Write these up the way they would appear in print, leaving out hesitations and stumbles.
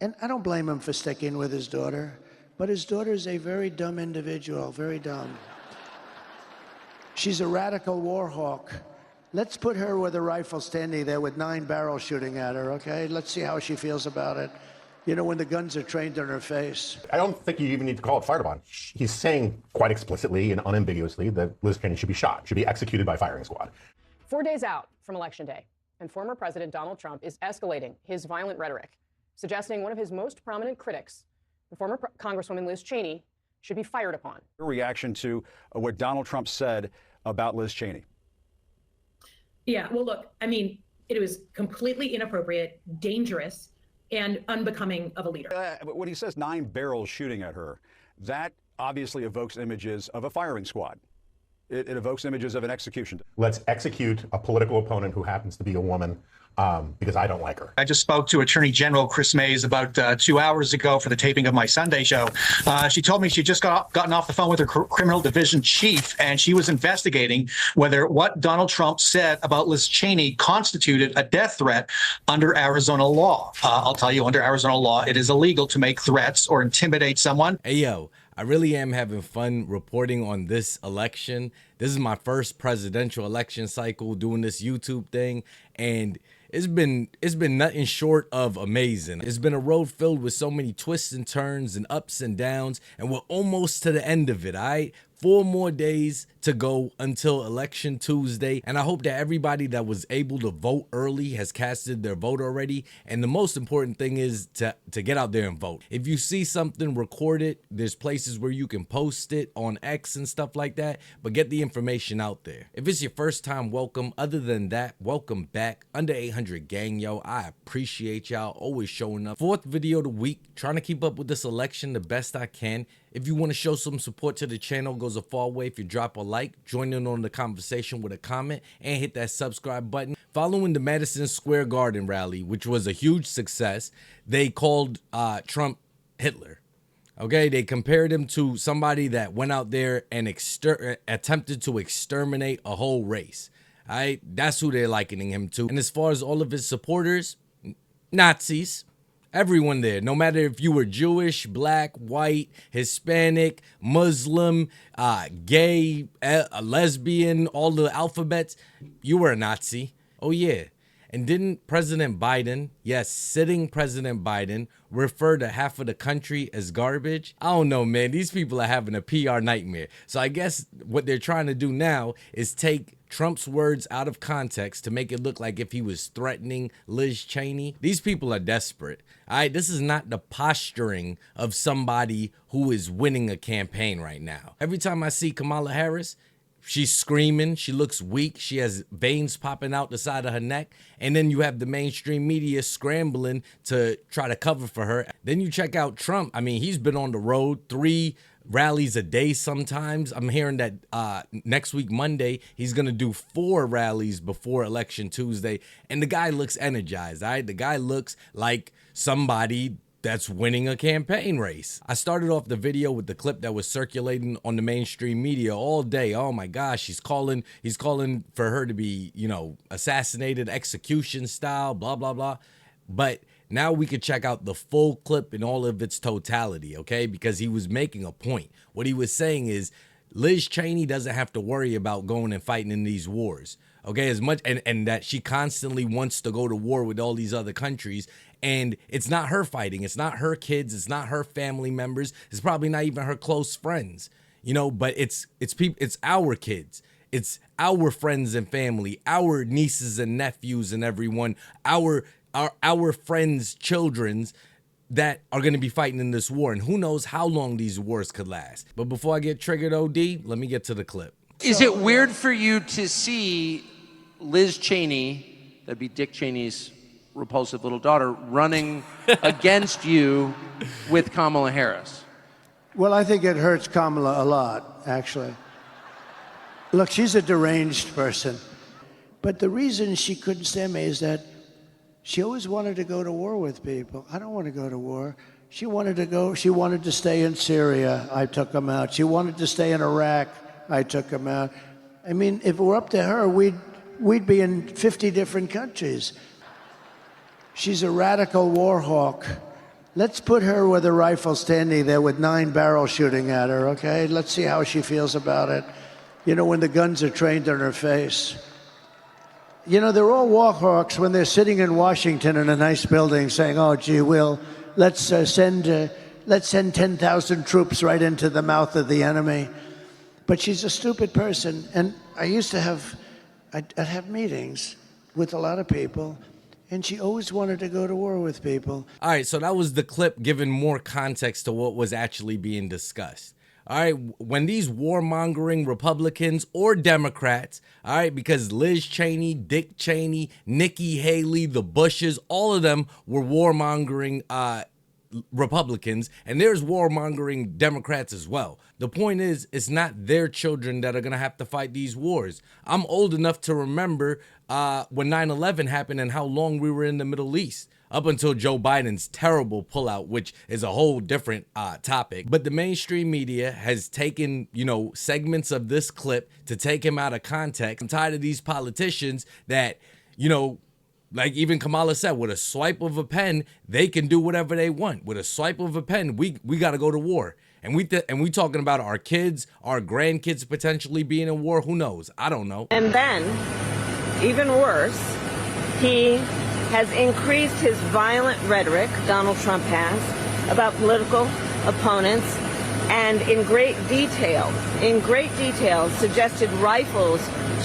And I don't blame him for sticking with his daughter, but his daughter is a very dumb individual, very dumb. She's a radical war hawk. Let's put her with a rifle standing there with 9 barrels shooting at her, okay? Let's see how she feels about it. You know, when the guns are trained on her face. I don't think you even need to call it fired upon. He's saying quite explicitly and unambiguously that Liz Cheney should be shot, should be executed by firing squad. 4 days out from Election Day, and former President Donald Trump is escalating his violent rhetoric, suggesting one of his most prominent critics, the former Congresswoman Liz Cheney, should be fired upon. Your reaction to what Donald Trump said about Liz Cheney? Yeah, well, look, I mean, it was completely inappropriate, dangerous, and unbecoming of a leader. When he says 9 barrels shooting at her, that obviously evokes images of a firing squad. It evokes images of an execution. Let's execute a political opponent who happens to be a woman because I don't like her. I just spoke to Attorney General Chris Mays about 2 hours ago for the taping of my Sunday show. She told me she just gotten off the phone with her criminal division chief, and she was investigating whether what Donald Trump said about Liz Cheney constituted a death threat under Arizona law. I'll tell you, under Arizona law, it is illegal to make threats or intimidate someone. Hey, yo, I really am having fun reporting on this election. This is my first presidential election cycle doing this YouTube thing, and it's been nothing short of amazing. It's been a road filled with so many twists and turns and ups and downs, and we're almost to the end of it, all right? 4 more days to go until Election Tuesday, and I hope that everybody that was able to vote early has casted their vote already. And the most important thing is to get out there and vote. If you see something, record it. There's places where you can post it on X and stuff like that, but get the information out there. If it's your first time, welcome. Other than that, welcome back. Under 800 gang, yo. I appreciate y'all always showing up. 4th video of the week, trying to keep up with this election the best I can. If you want to show some support to the channel, goes a far way if you drop a like, join in on the conversation with a comment, and hit that subscribe button. Following the Madison Square Garden rally, which was a huge success, they called Trump Hitler. Okay, they compared him to somebody that went out there and attempted to exterminate a whole race. All right, that's who they're likening him to. And as far as all of his supporters, Nazis. Everyone there, no matter if you were Jewish, black, white, Hispanic, Muslim, gay, lesbian, all the alphabets, you were a Nazi. Oh yeah. And didn't President Biden, yes, sitting President Biden, refer to half of the country as garbage? I don't know, man. These people are having a PR nightmare. So I guess what they're trying to do now is take Trump's words out of context to make it look like if he was threatening Liz Cheney. These people are desperate. All right, this is not the posturing of somebody who is winning a campaign right now. Every time I see Kamala Harris, she's screaming, she looks weak, she has veins popping out the side of her neck, and then you have the mainstream media scrambling to try to cover for her. Then you check out Trump. I mean, he's been on the road 3 rallies a day sometimes. I'm hearing that next week, Monday, he's going to do 4 rallies before Election Tuesday, and the guy looks energized, all right? The guy looks like somebody that's winning a campaign race. I started off the video with the clip that was circulating on the mainstream media all day. Oh my gosh, he's calling for her to be, you know, assassinated, execution style, blah, blah, blah. But now we could check out the full clip in all of its totality, okay? Because he was making a point. What he was saying is Liz Cheney doesn't have to worry about going and fighting in these wars, okay? As much, and that she constantly wants to go to war with all these other countries, and it's not her fighting. It's not her kids. It's not her family members. It's probably not even her close friends, you know, but it's our kids. It's our friends and family, our nieces and nephews and everyone, our friends' children's that are going to be fighting in this war. And who knows how long these wars could last. But before I get triggered OD, let me get to the clip. Is it weird for you to see Liz Cheney, that'd be Dick Cheney's repulsive little daughter, running against you with Kamala Harris? Well, I think it hurts Kamala a lot, actually. Look, she's a deranged person. But the reason she couldn't stand me is that she always wanted to go to war with people. I don't want to go to war. She wanted to stay in Syria. I took them out. She wanted to stay in Iraq. I took them out. I mean, if it were up to her, we'd be in 50 different countries. She's a radical war hawk. Let's put her with a rifle standing there with 9 barrels shooting at her, okay? Let's see how she feels about it. You know, when the guns are trained on her face. You know, they're all war hawks when they're sitting in Washington in a nice building saying, oh, gee, let's send 10,000 troops right into the mouth of the enemy. But she's a stupid person. And I used to I'd have meetings with a lot of people, and she always wanted to go to war with people. All right, so that was the clip giving more context to what was actually being discussed. All right, when these warmongering Republicans or Democrats, all right, because Liz Cheney, Dick Cheney, Nikki Haley, the Bushes, all of them were warmongering Republicans, and there's warmongering Democrats as well. The point is, it's not their children that are going to have to fight these wars. I'm old enough to remember when 9/11 happened and how long we were in the Middle East, up until Joe Biden's terrible pullout, which is a whole different topic. But the mainstream media has taken, segments of this clip to take him out of context. I'm tired of these politicians that, like even Kamala said, with a swipe of a pen, they can do whatever they want. With a swipe of a pen, we got to go to war. And we talking about our kids, our grandkids potentially being in war. Who knows? I don't know. And then, even worse, he has increased his violent rhetoric, Donald Trump has, about political opponents, and in great detail, suggested rifles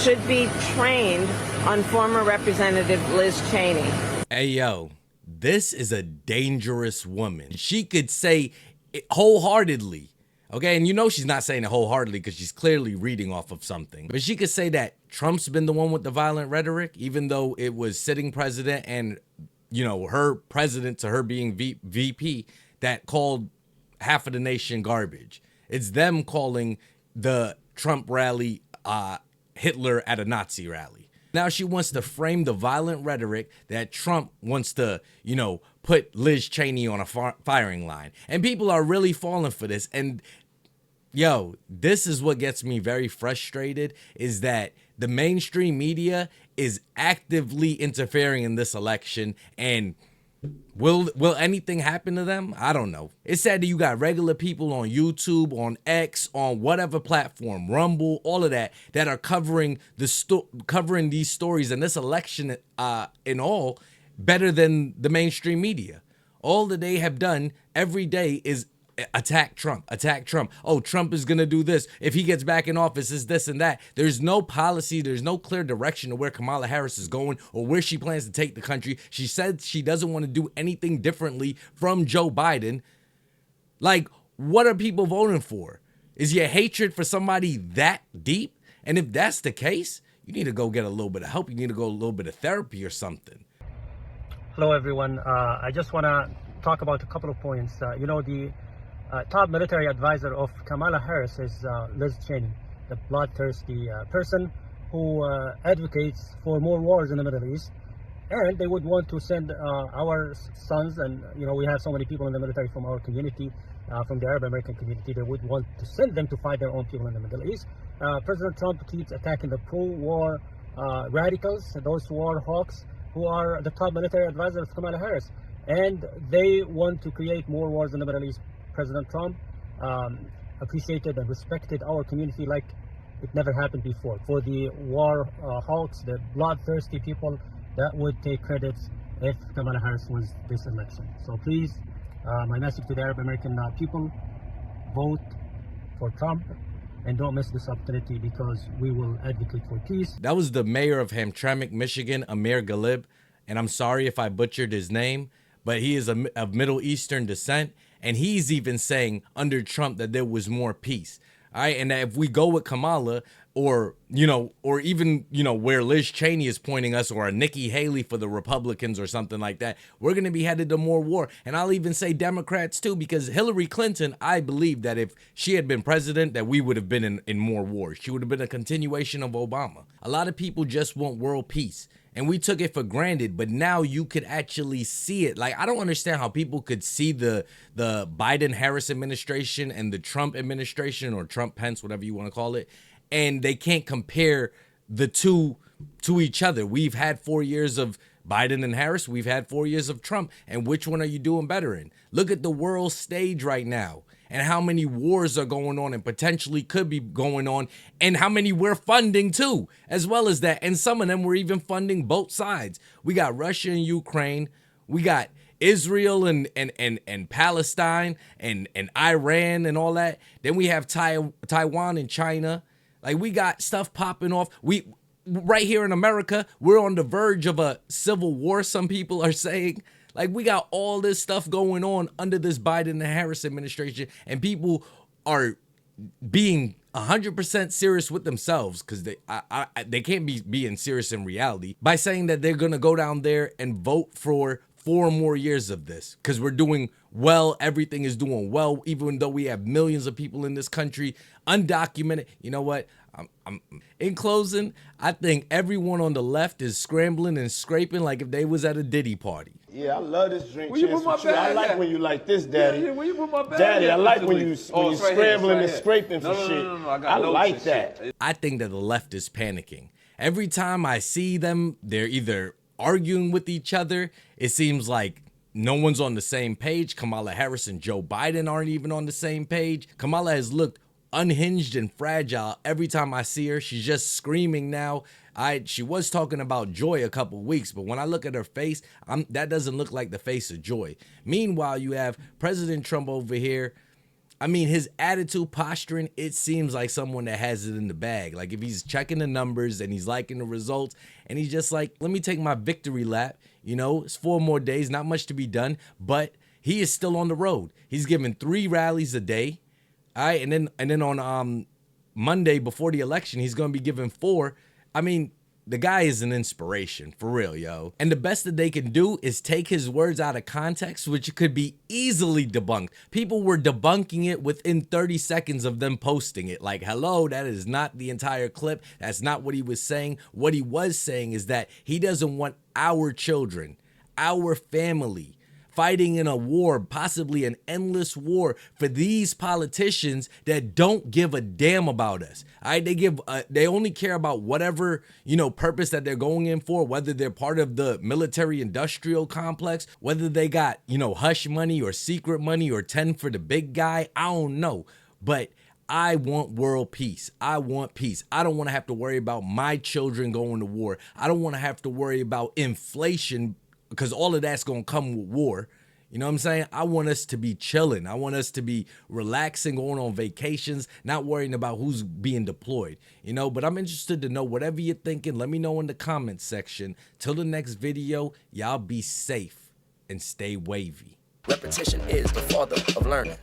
should be trained on former Representative Liz Cheney. Hey, yo, this is a dangerous woman. She could say it wholeheartedly, okay? And she's not saying it wholeheartedly because she's clearly reading off of something. But she could say that Trump's been the one with the violent rhetoric, even though it was sitting president and, her president to her being VP that called half of the nation garbage. It's them calling the Trump rally Hitler at a Nazi rally. Now she wants to frame the violent rhetoric that Trump wants to, put Liz Cheney on a firing line. And people are really falling for this. And, yo, this is what gets me very frustrated, is that the mainstream media is actively interfering in this election. And will anything happen to them? I don't know. It's sad that you got regular people on YouTube, on X, on whatever platform, Rumble, all of that are covering covering these stories and this election in all better than the mainstream media. All that they have done every day is attack Trump. Oh, Trump is going to do this. If he gets back in office, is this and that. There's no policy. There's no clear direction of where Kamala Harris is going or where she plans to take the country. She said she doesn't want to do anything differently from Joe Biden. Like, what are people voting for? Is your hatred for somebody that deep? And if that's the case, you need to go get a little bit of help. You need to go a little bit of therapy or something. Hello, everyone. I just want to talk about a couple of points. The top military advisor of Kamala Harris is Liz Cheney, the bloodthirsty person who advocates for more wars in the Middle East. And they would want to send our sons, and we have so many people in the military from our community, from the Arab American community. They would want to send them to fight their own people in the Middle East. President Trump keeps attacking the pro-war radicals, those war hawks, who are the top military advisor of Kamala Harris. And they want to create more wars in the Middle East. President Trump appreciated and respected our community like it never happened before. For the war hawks, the bloodthirsty people, that would take credits if Kamala Harris wins this election. So please, my message to the Arab American people, vote for Trump and don't miss this opportunity, because we will advocate for peace. That was the mayor of Hamtramck, Michigan, Amir Ghalib. And I'm sorry if I butchered his name, but he is of Middle Eastern descent. And he's even saying under Trump that there was more peace. All right. And that if we go with Kamala, or even, where Liz Cheney is pointing us, or a Nikki Haley for the Republicans or something like that, we're going to be headed to more war. And I'll even say Democrats too, because Hillary Clinton, I believe that if she had been president, that we would have been in more wars. She would have been a continuation of Obama. A lot of people just want world peace. And we took it for granted, but now you could actually see it. Like, I don't understand how people could see the Biden-Harris administration and the Trump administration, or Trump-Pence, whatever you want to call it, and they can't compare the two to each other. We've had 4 years of Biden and Harris, we've had 4 years of Trump. And which one are you doing better in? Look at the world stage right now and how many wars are going on and potentially could be going on, and how many we're funding too, as well as that. And some of them we're even funding both sides. We got Russia and Ukraine. We got Israel and Palestine and Iran and all that. Then we have Taiwan and China. Like, we got stuff popping off. Right here in America, we're on the verge of a civil war, some people are saying. Like, we got all this stuff going on under this Biden and Harris administration, and people are being 100% serious with themselves, because they can't be being serious in reality, by saying that they're going to go down there and vote for 4 more years of this, because we're doing well, everything is doing well, even though we have millions of people in this country undocumented. You know what? In closing, I think everyone on the left is scrambling and scraping like if they was at a Diddy party. Yeah, I love this drink. Where you put my bag I like at? when you like this, Daddy. Yeah, where you put my bag Daddy, at? I like when you Oh, it's right here, scrambling it's and right scraping here. for shit. No, I got I notes like and that. shit. I think that the left is panicking. Every time I see them, they're either arguing with each other. It seems like no one's on the same page. Kamala Harris and Joe Biden aren't even on the same page. Kamala has looked unhinged and fragile every time I see her. She's just screaming now. She was talking about joy a couple weeks, but when I look at her face, that doesn't look like the face of joy. Meanwhile, you have President Trump over here. I mean, his attitude, posturing, it seems like someone that has it in the bag. Like, if he's checking the numbers and he's liking the results and he's just like, let me take my victory lap. You know, it's 4 more days, not much to be done, but he is still on the road. He's giving 3 rallies a day. All right, and then on Monday before the election, he's going to be giving 4. I mean, the guy is an inspiration, for real, yo. And the best that they can do is take his words out of context, which could be easily debunked. People were debunking it within 30 seconds of them posting it. Like, hello, that is not the entire clip. That's not what he was saying. What he was saying is that he doesn't want our children, our family, fighting in a war, possibly an endless war, for these politicians that don't give a damn about us. All right, they only care about whatever, purpose that they're going in for, whether they're part of the military-industrial complex, whether they got, hush money or secret money or 10 for the big guy. I don't know, but I want world peace. I want peace. I don't want to have to worry about my children going to war. I don't want to have to worry about inflation, because all of that's going to come with war. You know what I'm saying? I want us to be chilling. I want us to be relaxing, going on vacations, not worrying about who's being deployed. But I'm interested to know whatever you're thinking. Let me know in the comments section. Till the next video, y'all be safe and stay wavy. Repetition is the father of learning.